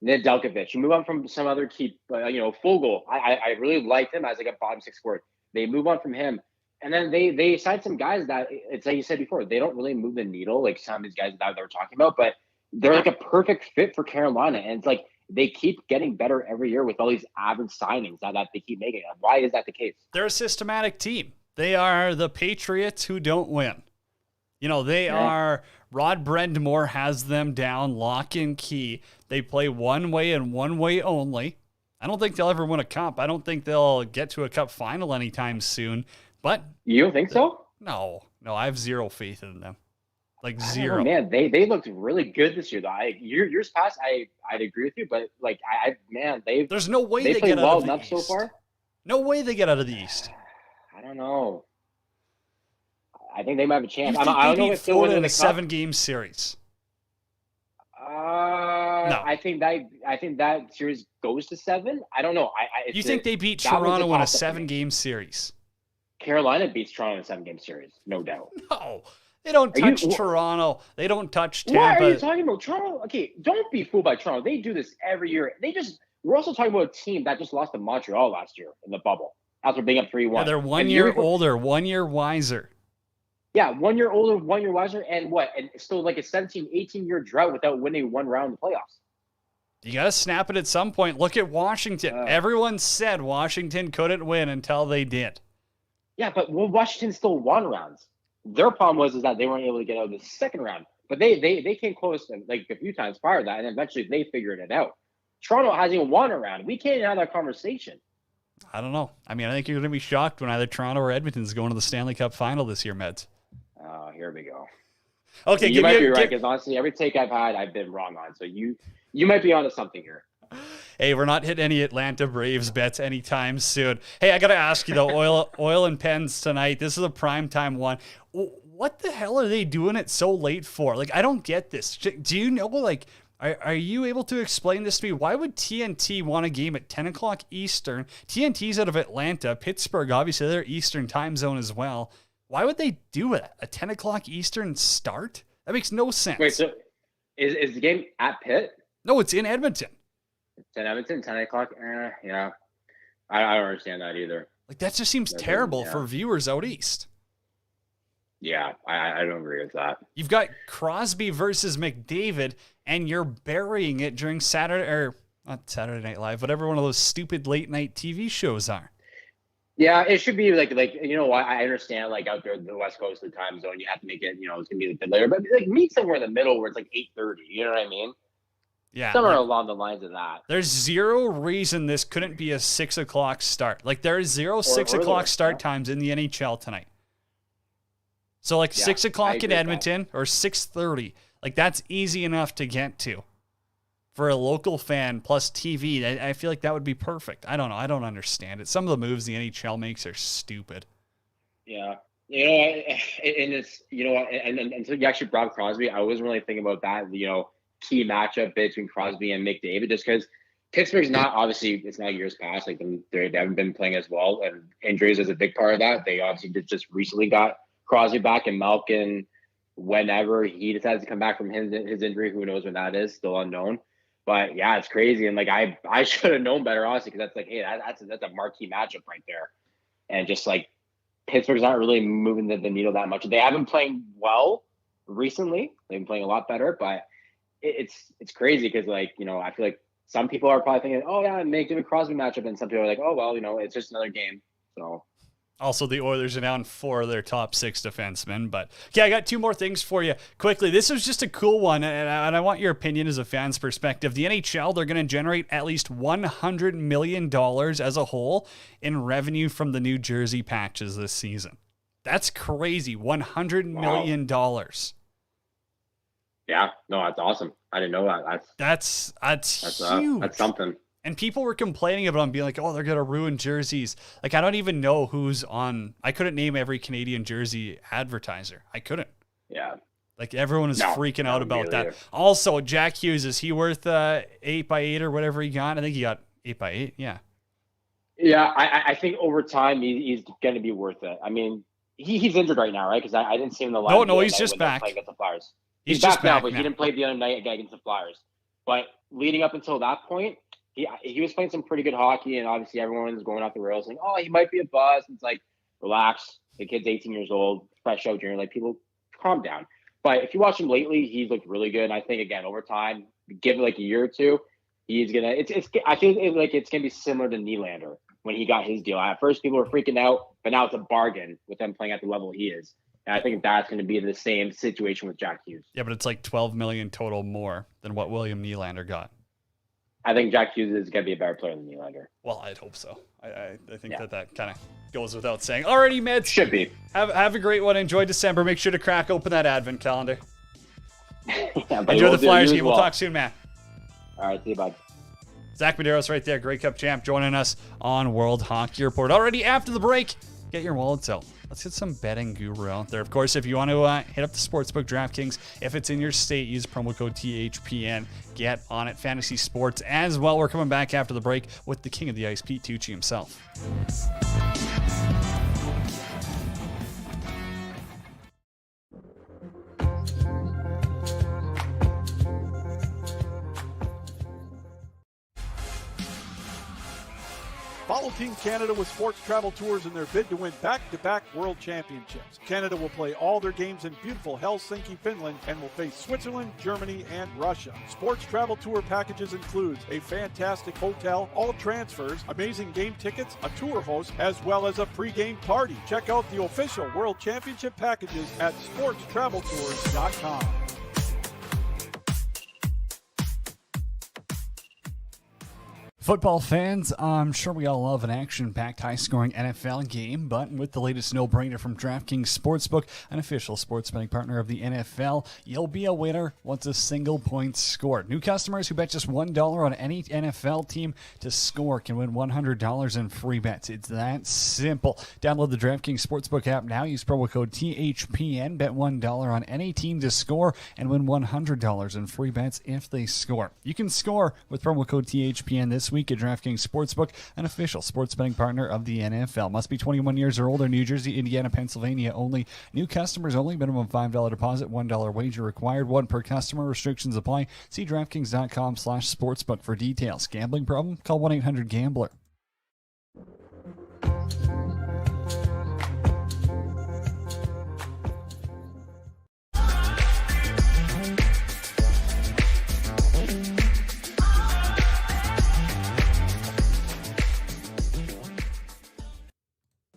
Nedeljkovic, you move on from some other key, Foegele. I really liked him as like a bottom six forward. They move on from him. And then they signed some guys that it's like you said before, they don't really move the needle like some of these guys that they were talking about, but they're like a perfect fit for Carolina. And it's like they keep getting better every year with all these average signings that they keep making. Why is that the case? They're a systematic team. They are the Patriots who don't win. You know, they are. Rod Brendamore has them down lock and key. They play one way and one way only. I don't think they'll ever win a cup. I don't think they'll get to a cup final anytime soon. But you don't think so? No, I have zero faith in them. Like I zero. don't know, man, they looked really good this year though. Years past, I'd agree with you, but like there's no way they play get well out of the enough East. so far. No way they get out of the East. I don't know. I think they might have a chance. You think I don't they know beat if they'll Florida win in a the cup. 7-game series? No. I think that series goes to 7. I don't know. You think they beat that was Toronto in a toss-up for me. 7-game series? Carolina beats Toronto in a 7-game series, no doubt. No, they don't touch Toronto. They don't touch Tampa. What are you talking about? Toronto? Okay, don't be fooled by Toronto. They do this every year. We're also talking about a team that just lost to Montreal last year in the bubble after being up 3-1. Yeah, they're 1 year older, 1 year wiser. Yeah, 1 year older, 1 year wiser, and still like a 17, 18-year drought without winning one round in the playoffs. You got to snap it at some point. Look at Washington. Everyone said Washington couldn't win until they did. Yeah, but Washington still won rounds. Their problem was that they weren't able to get out of the second round. But they came close like a few times prior to that, and eventually they figured it out. Toronto hasn't even won a round. We can't have that conversation. I don't know. I mean, I think you're going to be shocked when either Toronto or Edmonton's going to the Stanley Cup final this year, Meds. Oh, here we go. Okay, you might be right, because honestly, every take I've had, I've been wrong on. So you might be onto something here. Hey, we're not hitting any Atlanta Braves bets anytime soon. Hey, I got to ask you, though, Oil and Pens tonight. This is a primetime one. What the hell are they doing it so late for? Like, I don't get this. Do you know, like, are you able to explain this to me? Why would TNT want a game at 10 o'clock Eastern? TNT's out of Atlanta. Pittsburgh, obviously, they're Eastern time zone as well. Why would they do it? A 10 o'clock Eastern start? That makes no sense. Wait, so is the game at Pitt? No, it's in Edmonton. It's in Edmonton, 10 o'clock? Yeah. I don't understand that either. Like, that just seems terrible for viewers out east. Yeah, I don't agree with that. You've got Crosby versus McDavid, and you're burying it during not Saturday Night Live, whatever one of those stupid late night TV shows are. Yeah, it should be like I understand like out there in the West Coast of the time zone, you have to make it, it's gonna be a bit later, but like meet somewhere in the middle where it's like 8:30. You know what I mean? Yeah, somewhere along the lines of that. There's zero reason this couldn't be a 6 o'clock start. Like there is zero 6 o'clock start times in the NHL tonight. So like 6 o'clock in Edmonton or 6:30, like that's easy enough to get to. For a local fan plus TV, I feel like that would be perfect. I don't know. I don't understand it. Some of the moves the NHL makes are stupid. Yeah. And it's, and until you actually brought Crosby, I wasn't really thinking about that, key matchup between Crosby and McDavid, just because Pittsburgh's not, obviously, it's not years past. Like they haven't been playing as well, and injuries is a big part of that. They obviously just recently got Crosby back, and Malkin, whenever he decides to come back from his injury, who knows when that is, still unknown. But yeah, it's crazy, and like I should have known better, honestly, because that's like, hey, that's a marquee matchup right there, and just like Pittsburgh's not really moving the needle that much. They haven't been playing well recently; they've been playing a lot better. But it's crazy because I feel like some people are probably thinking, oh yeah, make it a Crosby matchup, and some people are like, oh well, it's just another game. So. Also, the Oilers are down 4 of their top 6 defensemen. But, okay, I got 2 more things for you. Quickly, this was just a cool one, and I want your opinion as a fan's perspective. The NHL, they're going to generate at least $100 million as a whole in revenue from the New Jersey patches this season. That's crazy. $100 million. Yeah, no, that's awesome. I didn't know that. That's huge. That's something. And people were complaining about them, being like, oh, they're going to ruin jerseys. Like, I don't even know who's on. I couldn't name every Canadian jersey advertiser. I couldn't. Yeah. Like, everyone is freaking out about that. Also, Jack Hughes, is he worth 8x8 or whatever he got? I think he got 8x8. Yeah. Yeah, I think over time he's going to be worth it. I mean, he's injured right now, right? Because I didn't see him in the line. No, he's just back. Against the Flyers. He's back just now, back but he didn't play the other night against the Flyers. But leading up until that point, he was playing some pretty good hockey, and obviously everyone was going off the rails saying, oh, he might be a bust. It's like, relax. The kid's 18 years old, fresh out junior. Like, people, calm down. But if you watch him lately, he's looked really good. And I think, again, over time, give it like a year or two, he's gonna. I think it's gonna be similar to Nylander when he got his deal. At first, people were freaking out, but now it's a bargain with them playing at the level he is. And I think that's going to be the same situation with Jack Hughes. Yeah, but it's like $12 million total more than what William Nylander got. I think Jack Hughes is going to be a better player than Nylander. Well, I'd hope so. I think that kind of goes without saying. Alrighty, Mitch. Should be. Have a great one. Enjoy December. Make sure to crack open that advent calendar. Enjoy the we'll Flyers game. well. We'll talk soon, man. All right, see you, bud. Zach Medeiros right there, Grey Cup champ, joining us on World Hockey Report. Already after the break, get your wallets out. Let's get some betting guru out there. Of course, if you want to hit up the Sportsbook DraftKings, if it's in your state, use promo code THPN. Get on it. Fantasy Sports as well. We're coming back after the break with the king of the ice, Pete Tucci himself. Follow Team Canada with Sports Travel Tours in their bid to win back-to-back World Championships. Canada will play all their games in beautiful Helsinki, Finland, and will face Switzerland, Germany, and Russia. Sports Travel Tour packages includes a fantastic hotel, all transfers, amazing game tickets, a tour host, as well as a pre-game party. Check out the official World Championship packages at sportstraveltours.com. Football fans, I'm sure we all love an action-packed, high-scoring NFL game, but with the latest no-brainer from DraftKings Sportsbook, an official sports betting partner of the NFL, you'll be a winner once a single point scored. New customers who bet just $1 on any NFL team to score can win $100 in free bets. It's that simple. Download the DraftKings Sportsbook app now. Use promo code THPN. Bet $1 on any team to score and win $100 in free bets if they score. You can score with promo code THPN this week at DraftKings Sportsbook, an official sports betting partner of the NFL. Must be 21 years or older. New Jersey, Indiana, Pennsylvania only. New customers only. Minimum $5 deposit, $1 wager required. One per customer. Restrictions apply. See DraftKings.com/sportsbook for details. Gambling problem? Call 1-800-GAMBLER.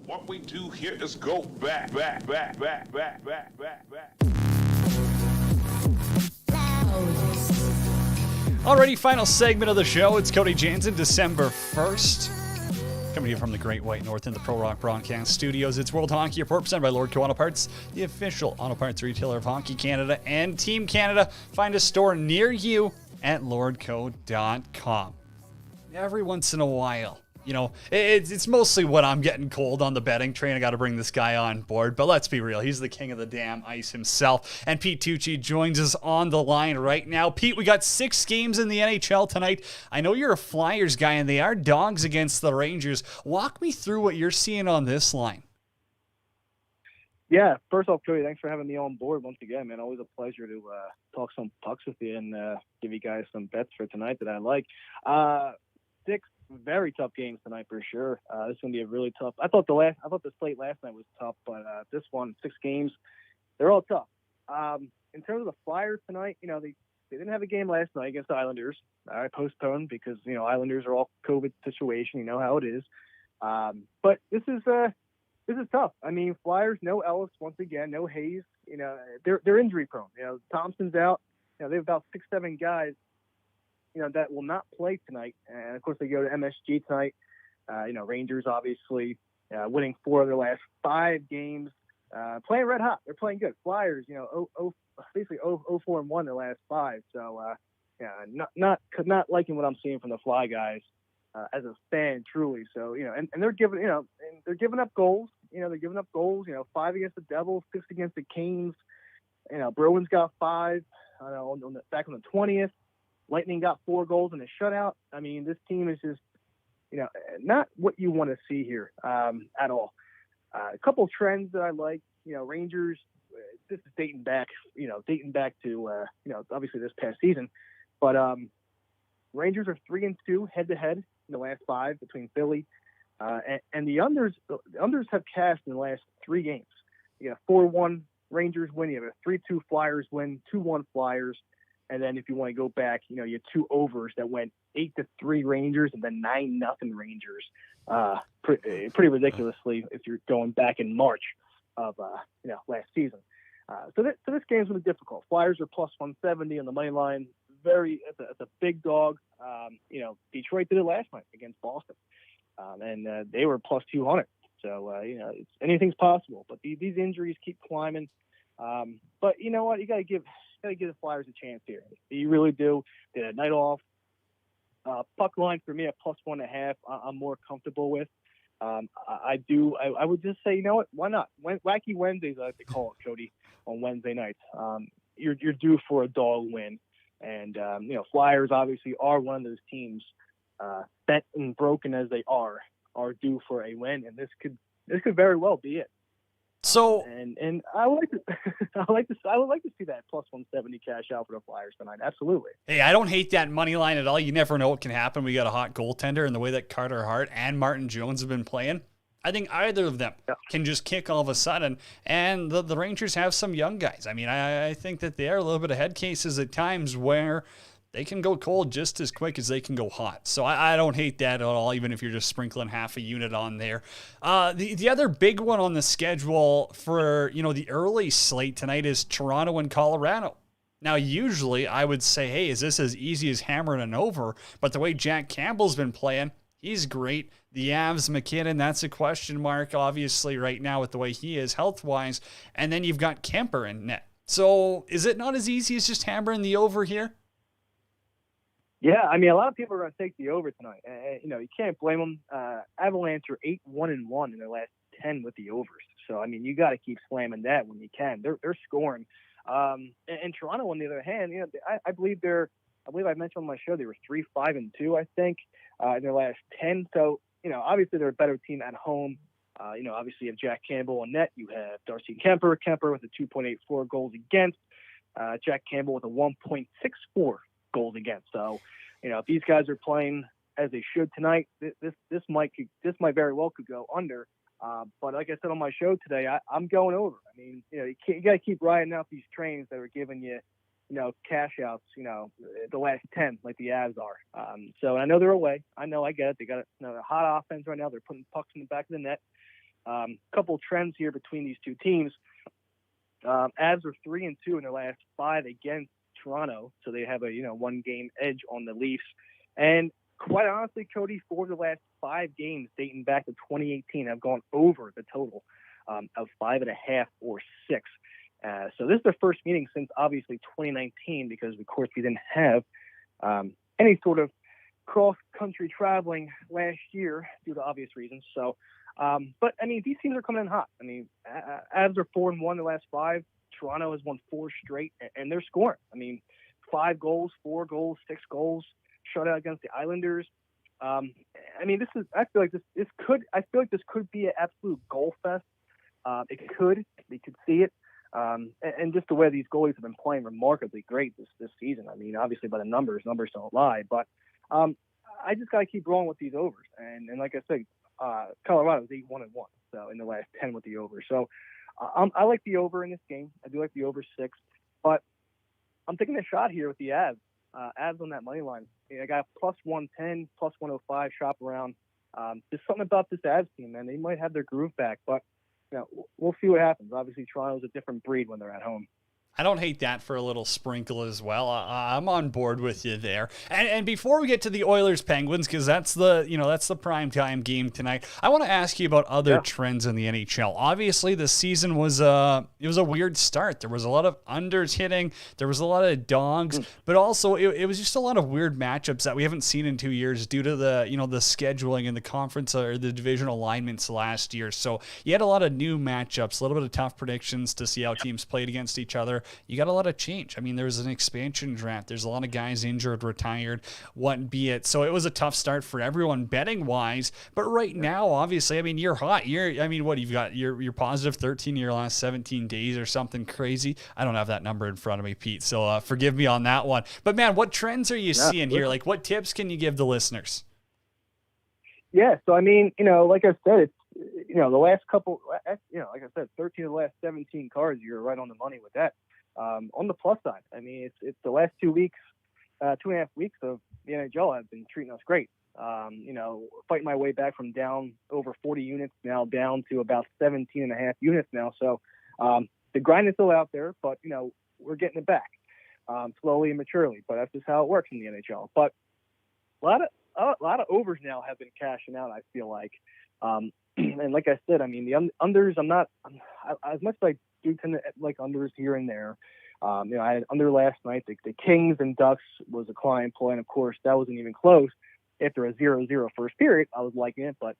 What we do here is go back. Alrighty, final segment of the show. It's Cody Jansen, December 1st. Coming to you from the Great White North in the Pro Rock Broadcast Studios. It's World Hockey Report presented by Lordco Auto Parts, the official auto parts retailer of Hockey Canada and Team Canada. Find a store near you at lordco.com. Every once in a while, you know, it's mostly when I'm getting cold on the betting train. I got to bring this guy on board. But let's be real. He's the king of the damn ice himself. And Pete Tucci joins us on the line right now. Pete, we got 6 games in the NHL tonight. I know you're a Flyers guy, and they are dogs against the Rangers. Walk me through what you're seeing on this line. Yeah, first off, Cody, thanks for having me on board once again, man. Always a pleasure to talk some pucks with you and give you guys some bets for tonight that I like. 6 very tough games tonight for sure. This is gonna be a really tough. I thought the slate last night was tough, but this one, 6 games, they're all tough. In terms of the Flyers tonight, you know, they didn't have a game last night against the Islanders. I postponed because, you know, Islanders are all COVID situation. You know how it is. But this is tough. I mean, Flyers, no Ellis once again, no Hayes. You know, they're injury prone. You know, Thompson's out. You know, they have about 6-7 guys, you know, that will not play tonight. And of course they go to MSG tonight. You know, Rangers obviously winning 4 of their last 5 games, playing red hot. They're playing good. Flyers, you know, basically 0-4-1 their last 5. So yeah, not liking what I'm seeing from the Fly guys as a fan, truly. So, you know, and they're giving, you know, and they're giving up goals. You know, they're giving up goals. You know, 5 against the Devils, 6 against the Canes. You know, Bruins got 5 back on the 20th. Lightning got 4 goals in a shutout. I mean, this team is just, you know, not what you want to see here at all. A couple of trends that I like, you know, Rangers, this is dating back to, you know, obviously this past season. But Rangers are 3-2 head-to-head in the last 5 between Philly, And the unders have cashed in the last 3 games. You got a 4-1 Rangers win, you have a 3-2 Flyers win, 2-1 Flyers, and then if you want to go back, you have 2 overs that went 8-3 Rangers and then 9-0 Rangers. Pretty ridiculously if you're going back in March of last season. So this game's going to be difficult. Flyers are plus 170 on the money line. It's a big dog. Detroit did it last night against Boston, and they were plus 200. So anything's possible. But these injuries keep climbing. But you know what? You gotta give the Flyers a chance here. You really do. They had a night off. Puck line for me at plus 1.5. I'm more comfortable with. I would just say, you know what? Why not? Wacky Wednesdays, I like to call it, Cody, on Wednesday nights. You're due for a dog win, and Flyers obviously are one of those teams, bent and broken as they are due for a win, and this could very well be it. So and I would like to see that plus 170 cash out for the Flyers tonight. Absolutely. Hey, I don't hate that money line at all. You never know what can happen. We got a hot goaltender, and the way that Carter Hart and Martin Jones have been playing, I think either of them can just kick all of a sudden. And the Rangers have some young guys. I mean, I think that they are a little bit of head cases at times where they can go cold just as quick as they can go hot. So I don't hate that at all, even if you're just sprinkling half a unit on there. The other big one on the schedule for, the early slate tonight is Toronto and Colorado. Now, usually I would say, hey, is this as easy as hammering an over? But the way Jack Campbell's been playing, he's great. The Avs, McKinnon, that's a question mark, obviously, right now with the way he is health-wise. And then you've got Kemper in net. So is it not as easy as just hammering the over here? Yeah, I mean, a lot of people are going to take the over tonight. You can't blame them. Avalanche are 8-1-1 in their last 10 with the overs. So, I mean, you got to keep slamming that when you can. They're scoring. And Toronto, on the other hand, I believe I mentioned on my show they were 3-5-2, I think, in their last 10. So, obviously they're a better team at home. Obviously you have Jack Campbell on net. You have Darcy Kemper with a 2.84 goals against. Jack Campbell with a 1.64 goals against. So, if these guys are playing as they should tonight, this might very well could go under. But like I said on my show today, I'm going over. I mean, you got to keep riding out these trains that are giving you, cash outs, the last 10 like the Avs are. So I know they're away. I get it. They got a hot offense right now. They're putting pucks in the back of the net. Couple trends here between these two teams. Avs are 3-2 in their last 5 against Toronto, so they have a 1-game edge on the Leafs. And quite honestly, Cody, 4 of the last 5 games dating back to 2018 have gone over the total of 5.5 or 6. So this is their first meeting since obviously 2019, because of course we didn't have any sort of cross-country traveling last year due to obvious reasons. So, but I mean, these teams are coming in hot. I mean, Avs are 4-1 the last 5. Toronto has won 4 straight, and they're scoring. I mean, 5 goals, 4 goals, 6 goals, shutout against the Islanders. I mean, I feel like this could be an absolute goal fest. We could see it. And just the way these goalies have been playing remarkably great this season. I mean, obviously by the numbers don't lie, but I just got to keep rolling with these overs. And like I said, Colorado's 8-1-1, so in the last 10 with the over. So I like the over in this game. I do like the over 6, but I'm taking a shot here with the Avs. Avs on that money line. I got plus 110, plus 105 shop around. There's something about this Avs team, man. They might have their groove back, but we'll see what happens. Obviously, Toronto's a different breed when they're at home. I don't hate that for a little sprinkle as well. I'm on board with you there. And before we get to the Oilers Penguins, because that's the primetime game tonight, I want to ask you about other trends in the NHL. Obviously, the season was a weird start. There was a lot of unders hitting. There was a lot of dogs, but also it was just a lot of weird matchups that we haven't seen in 2 years due to the scheduling and the conference or the divisional alignments last year. So you had a lot of new matchups, a little bit of tough predictions to see how teams played against each other. You got a lot of change. I mean, there was an expansion draft. There's a lot of guys injured, retired, what be it. So it was a tough start for everyone betting wise. But right now, obviously, I mean, you're hot. You've got you're positive 13 in your last 17 days or something crazy. I don't have that number in front of me, Pete. So forgive me on that one. But man, what trends are you seeing here? Like, what tips can you give the listeners? Yeah, so I mean, like I said, it's the last couple, like I said, 13 of the last 17 cards, you're right on the money with that. On the plus side, I mean, it's the last 2 weeks, 2.5 weeks of the NHL have been treating us great. Fighting my way back from down over 40 units now down to about 17 and a half units now. So the grind is still out there, but we're getting it back slowly and maturely. But that's just how it works in the NHL. But a lot of overs now have been cashing out, I feel like. And like I said, I mean, the unders, as much as I do tend to like unders here and there. I had under last night. The Kings and Ducks was a client play, and of course, that wasn't even close. After a 0-0 first period, I was liking it, but,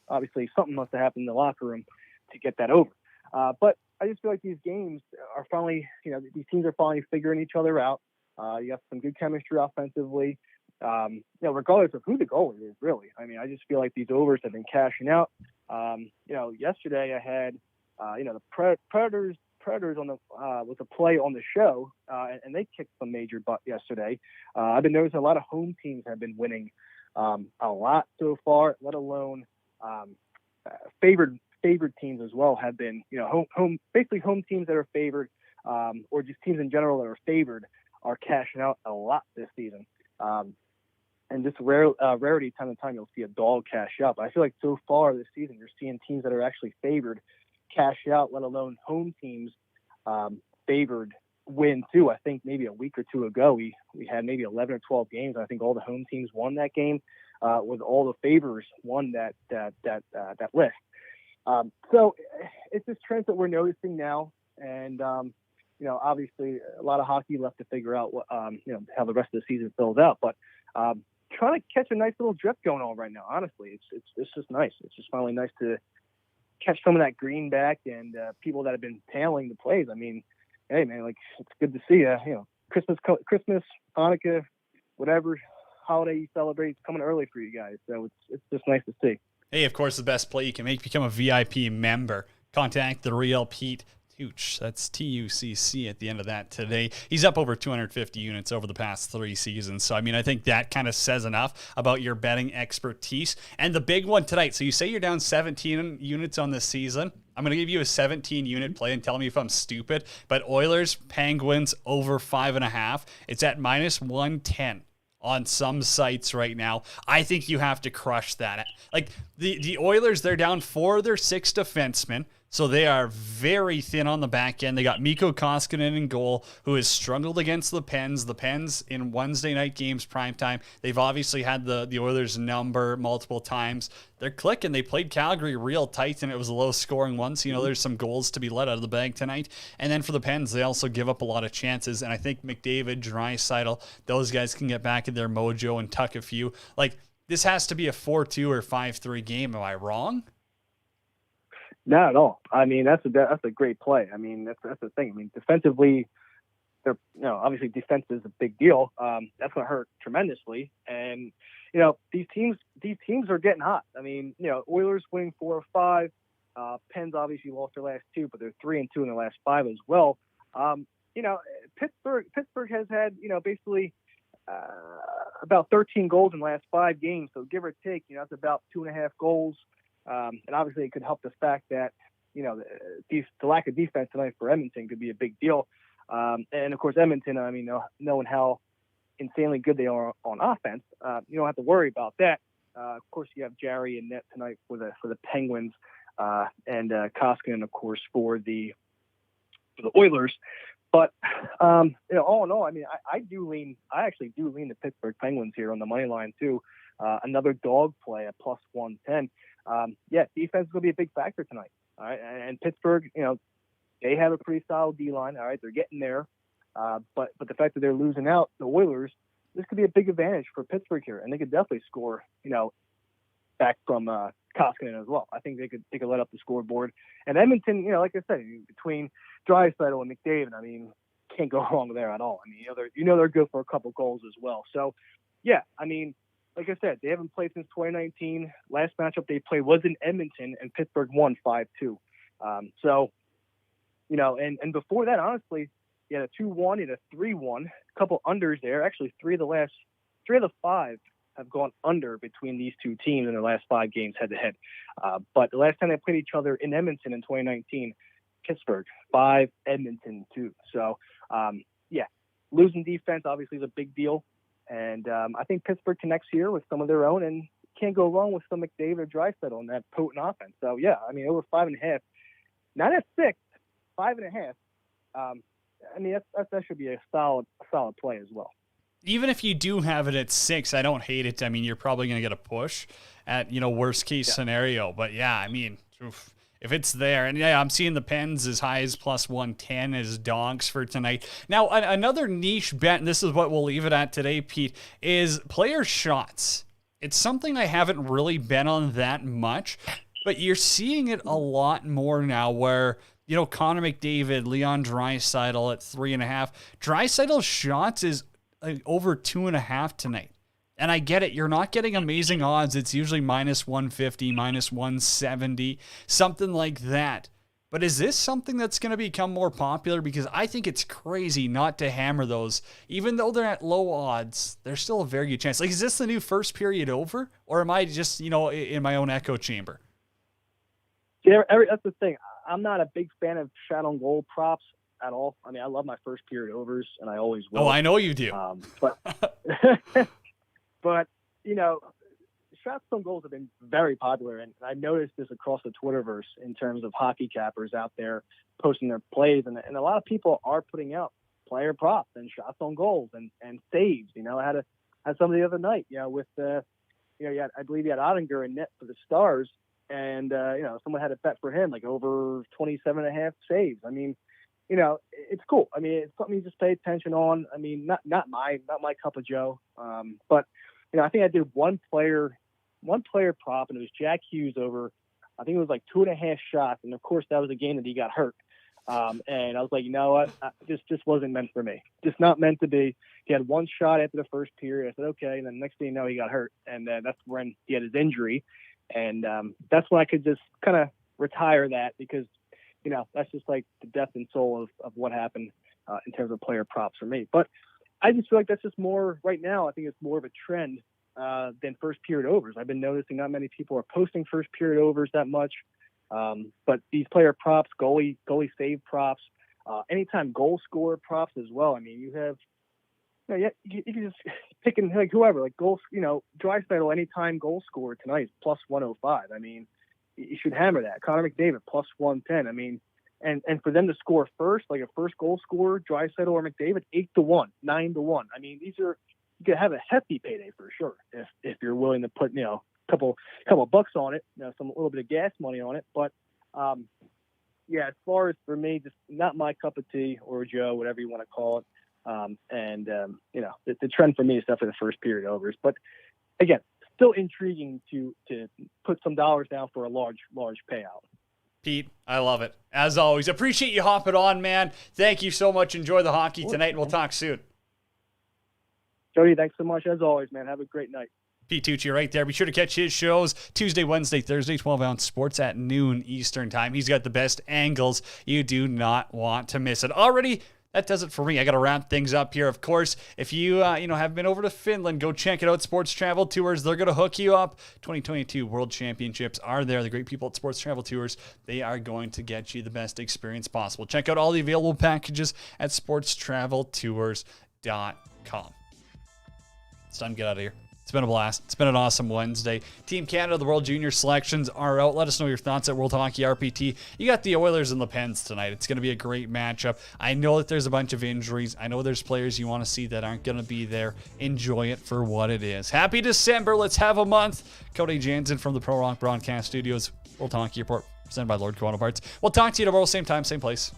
obviously something must have happened in the locker room to get that over. But I just feel like these games are finally, these teams are finally figuring each other out. You got some good chemistry offensively. Regardless of who the goalie is, really. I mean, I just feel like these overs have been cashing out. Yesterday I had, the Predators on the was a play on the show, and they kicked some major butt yesterday. I've been noticing a lot of home teams have been winning a lot so far, let alone favored teams as well have been, home teams that are favored, or just teams in general that are favored are cashing out a lot this season. And just rarity time to time you'll see a dog cash out. But I feel like so far this season you're seeing teams that are actually favored cash out, let alone home teams favored win too. I think maybe a week or two ago we had maybe 11 or 12 games. I think all the home teams won that game, with all the favors won that list. So it's this trend that we're noticing now, and obviously a lot of hockey left to figure out what how the rest of the season fills out. But trying to catch a nice little drift going on right now. Honestly, it's just nice. It's just finally nice to catch some of that green back and people that have been tailing the plays. I mean, hey man, like it's good to see Christmas, Hanukkah, whatever holiday you celebrate, it's coming early for you guys. So it's just nice to see. Hey, of course, the best play you can make, become a VIP member. Contact the real Pete Tuch. That's Tucc at the end of that today. He's up over 250 units over the past 3 seasons. So, I mean, I think that kind of says enough about your betting expertise. And the big one tonight. So you say you're down 17 units on this season. I'm going to give you a 17-unit play and tell me if I'm stupid. But Oilers, Penguins, over 5.5. It's at -110. On some sites right now. I think you have to crush that. Like the Oilers, they're down 4 of their 6 defensemen, so they are very thin on the back end. They got Mikko Koskinen in goal, who has struggled against the Pens. The Pens in Wednesday night games, primetime, they've obviously had the Oilers number multiple times. They're clicking. They played Calgary real tight, and it was a low-scoring one. So, there's some goals to be let out of the bag tonight. And then for the Pens, they also give up a lot of chances. And I think McDavid, Draisaitl, those guys can get back in their mojo and tuck a few. Like, this has to be a 4-2 or 5-3 game. Am I wrong? Not at all. I mean, that's a great play. I mean, that's the thing. I mean, defensively, they're obviously defense is a big deal. That's going to hurt tremendously. And these teams are getting hot. I mean, Oilers winning 4 or 5. Pens obviously lost their last 2, but they're 3-2 in their last 5 as well. Pittsburgh has had basically about 13 goals in the last 5 games. So give or take, that's about 2.5 goals. And obviously it could help the fact that, the lack of defense tonight for Edmonton could be a big deal. And of course, Edmonton, I mean, knowing how insanely good they are on offense, you don't have to worry about that. Of course, you have Jarry and net tonight for the Penguins, and Koskinen, of course, for the Oilers. But all in all, I mean, I actually do lean the Pittsburgh Penguins here on the money line too. Another dog play at +110. Defense is going to be a big factor tonight. All right, and Pittsburgh, they have a pretty solid D line. All right, they're getting there. But the fact that they're losing out the Oilers, this could be a big advantage for Pittsburgh here, and they could definitely score, back from Koskinen as well. I think they could let up the scoreboard. And Edmonton, like I said, between Draisaitl and McDavid, I mean, can't go wrong there at all. I mean, they're good for a couple goals as well. So, yeah, I mean, like I said, they haven't played since 2019. Last matchup they played was in Edmonton, and Pittsburgh won 5-2. And before that, honestly, you had a 2-1 and a 3-1, a couple unders there. Actually, 3 of the 5 have gone under between these two teams in their last 5 games head-to-head. But the last time they played each other in Edmonton in 2019, Pittsburgh 5, Edmonton 2. So, losing defense obviously is a big deal. And I think Pittsburgh connects here with some of their own, and can't go wrong with some McDavid or Draisaitl on that potent offense. So, over 5.5. Not at 6, 5.5. That should be a solid play as well. Even if you do have it at 6, I don't hate it. I mean, you're probably going to get a push at, worst case scenario. But if it's there, and I'm seeing the Pens as high as plus 110 as dogs for tonight. Now, another niche bet, and this is what we'll leave it at today, Pete, is player shots. It's something I haven't really bet on that much, but you're seeing it a lot more now where, Connor McDavid, Leon Draisaitl at 3.5. Draisaitl's shots is over 2.5 tonight. And I get it. You're not getting amazing odds. It's usually minus 150, minus 170, something like that. But is this something that's going to become more popular? Because I think it's crazy not to hammer those. Even though they're at low odds, there's still a very good chance. Like, is this the new first period over? Or am I just, in my own echo chamber? Yeah, that's the thing. I'm not a big fan of shot on goal props at all. I mean, I love my first period overs, and I always will. Oh, I know you do. But shots on goals have been very popular, and I noticed this across the Twitterverse in terms of hockey cappers out there posting their plays, and a lot of people are putting out player props and shots on goals and saves. I had some the other night, with I believe you had Ottinger in net for the Stars, and someone had a bet for him like over 27.5 saves. I mean, it's cool. I mean, it's something you just pay attention on. I mean, not my cup of joe. But I think I did one player prop, and it was Jack Hughes over, I think it was like 2.5 shots. And of course that was a game that he got hurt. And I was like, you know what? This just wasn't meant for me. Just not meant to be. He had one shot after the first period. I said, okay. And then next thing you know, he got hurt. And that's when he had his injury. And that's when I could just kind of retire that, because that's just like the death and soul of what happened in terms of player props for me. But I just feel like that's just more right now. I think it's more of a trend than first period overs. I've been noticing not many people are posting first period overs that much. But these player props, goalie save props, anytime goal scorer props as well. I mean, you have, you can just pick in like whoever, like goals, Draisaitl anytime goal scorer tonight is plus 105. I mean, you should hammer that. Connor McDavid plus 110. I mean, and for them to score first, like a first goal scorer, Draisaitl or McDavid, 8-1, 9-1. I mean, you could have a hefty payday for sure if you're willing to put a couple bucks on it, a little bit of gas money on it. But as far as for me, just not my cup of tea or Joe, whatever you want to call it. The trend for me is definitely the first period overs. But again, still intriguing to put some dollars down for a large payout. Pete, I love it. As always, appreciate you hopping on, man. Thank you so much. Enjoy the hockey tonight, and we'll talk soon. Jody, thanks so much. As always, man. Have a great night. Pete Tucci right there. Be sure to catch his shows Tuesday, Wednesday, Thursday, 12-ounce sports at noon Eastern time. He's got the best angles. You do not want to miss it. Already, that does it for me. I got to wrap things up here. Of course, if you have been over to Finland, go check it out. Sports Travel Tours, they're going to hook you up. 2022 World Championships are there. The great people at Sports Travel Tours, they are going to get you the best experience possible. Check out all the available packages at sportstraveltours.com. It's time to get out of here. It's been a blast. It's been an awesome Wednesday. Team Canada, the World Junior selections are out. Let us know your thoughts at World Hockey RPT. You got the Oilers and the Pens tonight. It's going to be a great matchup. I know that there's a bunch of injuries. I know there's players you want to see that aren't going to be there. Enjoy it for what it is. Happy December. Let's have a month. Cody Jansen from the Pro Rock Broadcast Studios. World Hockey Report presented by Lord Corona Parts. We'll talk to you tomorrow, same time, same place.